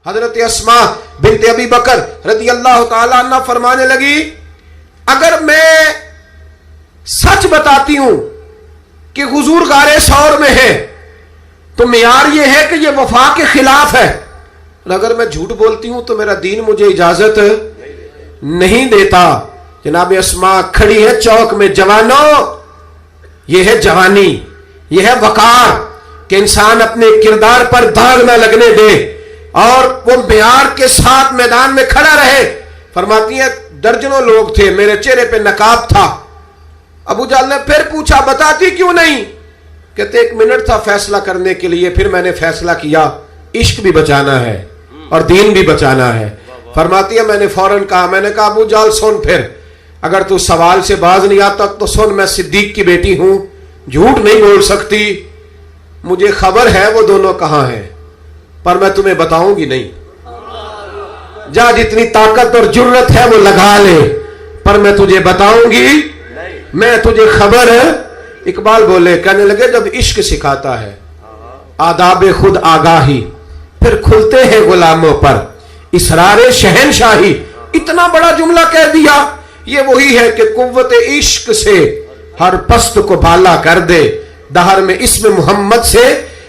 حضرت اسما بنت ابی بکر رضی اللہ تعالی عنہ فرمانے لگی اگر میں سچ بتاتی ہوں کہ حضور غار ثور میں ہے تو معیار یہ ہے کہ یہ وفا کے خلاف ہے، اور اگر میں جھوٹ بولتی ہوں تو میرا دین مجھے اجازت نہیں دیتا۔ جناب اسما کھڑی ہے چوک میں، جوانوں یہ ہے جوانی، یہ ہے وقار کہ انسان اپنے کردار پر داغ نہ لگنے دے اور وہ معیار کے ساتھ میدان میں کھڑا رہے۔ فرماتی ہیں درجنوں لوگ تھے، میرے چہرے پہ نقاب تھا۔ ابو جہل نے پھر پوچھا بتاتی کیوں نہیں؟ کہتے 1 منٹ تھا فیصلہ کرنے کے لیے، پھر میں نے فیصلہ کیا عشق بھی بچانا ہے اور دین بھی بچانا ہے۔ فرماتی ہے میں نے فوراً کہا، میں نے کہا ابو جہل سن، پھر اگر تو سوال سے باز نہیں آتا تو سن، میں صدیق کی بیٹی ہوں، جھوٹ نہیں بول سکتی، مجھے خبر ہے وہ دونوں کہاں ہیں، پر میں تمہیں بتاؤں گی نہیں۔ جا جتنی طاقت اور جرت ہے وہ لگا لے، پر میں تجھے بتاؤں گی میں تجھے خبر ہے۔ اقبال بولے، کہنے لگے جب عشق سکھاتا ہے آداب خود آگاہی، پھر کھلتے ہیں غلاموں پر اسرار شہنشاہی۔ اتنا بڑا جملہ کہہ دیا۔ یہ وہی ہے کہ قوت عشق سے ہر پست کو بالا کر دے، دہر میں اسم محمد سے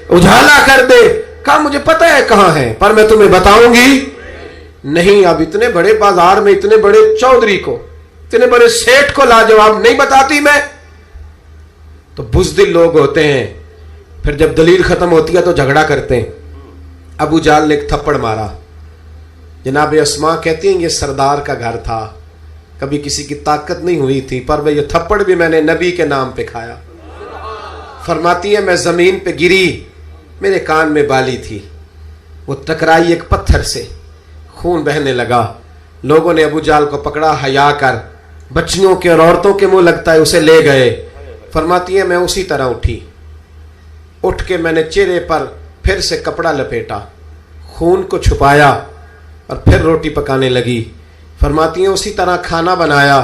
اجالا کر دے۔ کہا مجھے پتہ ہے کہاں ہے، پر میں تمہیں بتاؤں گی نہیں۔ اب اتنے بڑے بازار میں اتنے بڑے چودھری کو، اتنے بڑے سیٹ کو لاجواب نہیں بتاتی میں؟ تو بزدل لوگ ہوتے ہیں، پھر جب دلیل ختم ہوتی ہے تو جھگڑا کرتے ہیں۔ ابو جہل نے ایک تھپڑ مارا۔ جناب اسما کہتی ہیں یہ سردار کا گھر تھا، کبھی کسی کی طاقت نہیں ہوئی تھی، پر یہ تھپڑ بھی میں نے نبی کے نام پہ کھایا۔ فرماتی ہے میں زمین پہ گری، میرے کان میں بالی تھی، وہ ٹکرائی ایک پتھر سے، خون بہنے لگا۔ لوگوں نے ابو جہل کو پکڑا، حیا کر، بچیوں کے اور عورتوں کے منہ لگتا ہے، اسے لے گئے۔ فرماتی ہے میں اسی طرح اٹھی، اٹھ کے میں نے چہرے پر پھر سے کپڑا لپیٹا، خون کو چھپایا اور پھر روٹی پکانے لگی۔ فرماتی ہیں اسی طرح کھانا بنایا،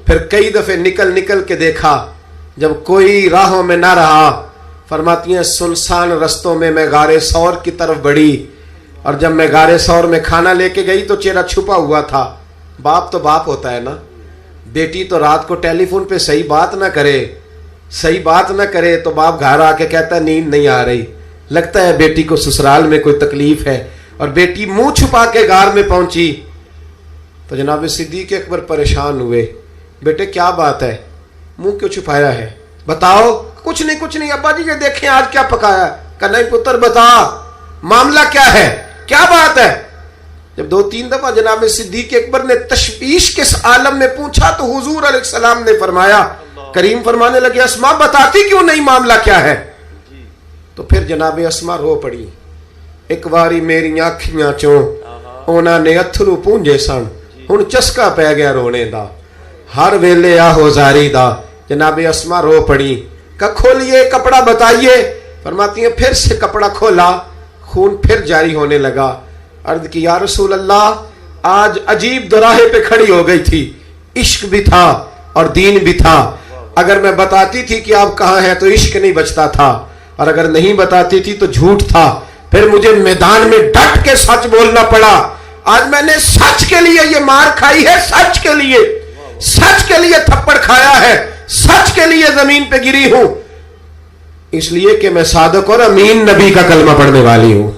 پھر کئی دفعے نکل نکل کے دیکھا، جب کوئی راہوں میں نہ رہا، فرماتی ہیں سنسان رستوں میں میں غار ثور کی طرف بڑھی، اور جب میں غار ثور میں کھانا لے کے گئی تو چہرہ چھپا ہوا تھا۔ باپ تو باپ ہوتا ہے نا، بیٹی تو رات کو ٹیلی فون پہ صحیح بات نہ کرے تو باپ گھر آ کے کہتا ہے نیند نہیں آ رہی، لگتا ہے بیٹی کو سسرال میں کوئی تکلیف ہے، اور بیٹی منہ چھپا کے غار میں پہنچی تو جناب صدیق اکبر پریشان ہوئے، بیٹے کیا بات ہے، منہ کیوں چھپایا ہے، بتاؤ۔ کچھ نہیں ابا جی یہ دیکھیں آج کیا پکایا ہے۔ کہا نہیں پتر بتا معاملہ کیا ہے، کیا بات ہے۔ جب 2-3 دفعہ جناب صدیق اکبر نے تشویش کے عالم میں پوچھا تو حضور علیہ السلام نے فرمایا، کریم فرمانے لگے اسما بتاتی کیوں نہیں معاملہ کیا ہے؟ تو پھر جناب اسما رو پڑی، ایک واری میری آنکھیاں چوں انہاں نے اتھرو پونجے سن، ہن چسکا پہ گیا رونے دا، ہر ویلے آہو زاری دا۔ جناب اسما رو پڑی، کہ کھولیے کپڑا بتائیے۔ فرماتی ہیں پھر سے کپڑا کھولا، خون پھر جاری ہونے لگا۔ عرض کی یا رسول اللہ آج عجیب دراہے پہ کھڑی ہو گئی تھی، عشق بھی تھا اور دین بھی تھا۔ اگر میں بتاتی تھی کہ آپ کہاں ہیں تو عشق نہیں بچتا تھا، اور اگر نہیں بتاتی تھی تو جھوٹ تھا، پھر مجھے میدان میں ڈٹ کے سچ بولنا پڑا۔ آج میں نے سچ کے لیے یہ مار کھائی ہے، سچ کے لیے تھپڑ کھایا ہے، سچ کے لیے زمین پہ گری ہوں، اس لیے کہ میں صادق اور امین نبی کا کلمہ پڑھنے والی ہوں۔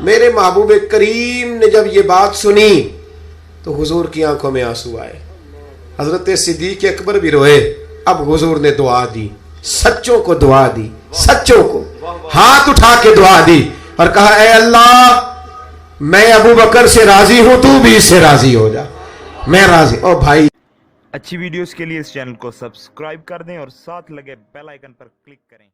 میرے محبوب کریم نے جب یہ بات سنی تو حضور کی آنکھوں میں آنسو آئے، حضرت صدیق اکبر بھی روئے۔ اب حضور نے دعا دی، سچوں کو دعا دی، سچوں کو ہاتھ اٹھا کے دعا دی اور کہا اے اللہ میں ابو بکر سے راضی ہوں، تو بھی اس سے راضی ہو جا، میں راضی۔ او بھائی اچھی ویڈیوز کے لیے اس چینل کو سبسکرائب کر دیں اور ساتھ لگے بیل آئیکن پر کلک کریں۔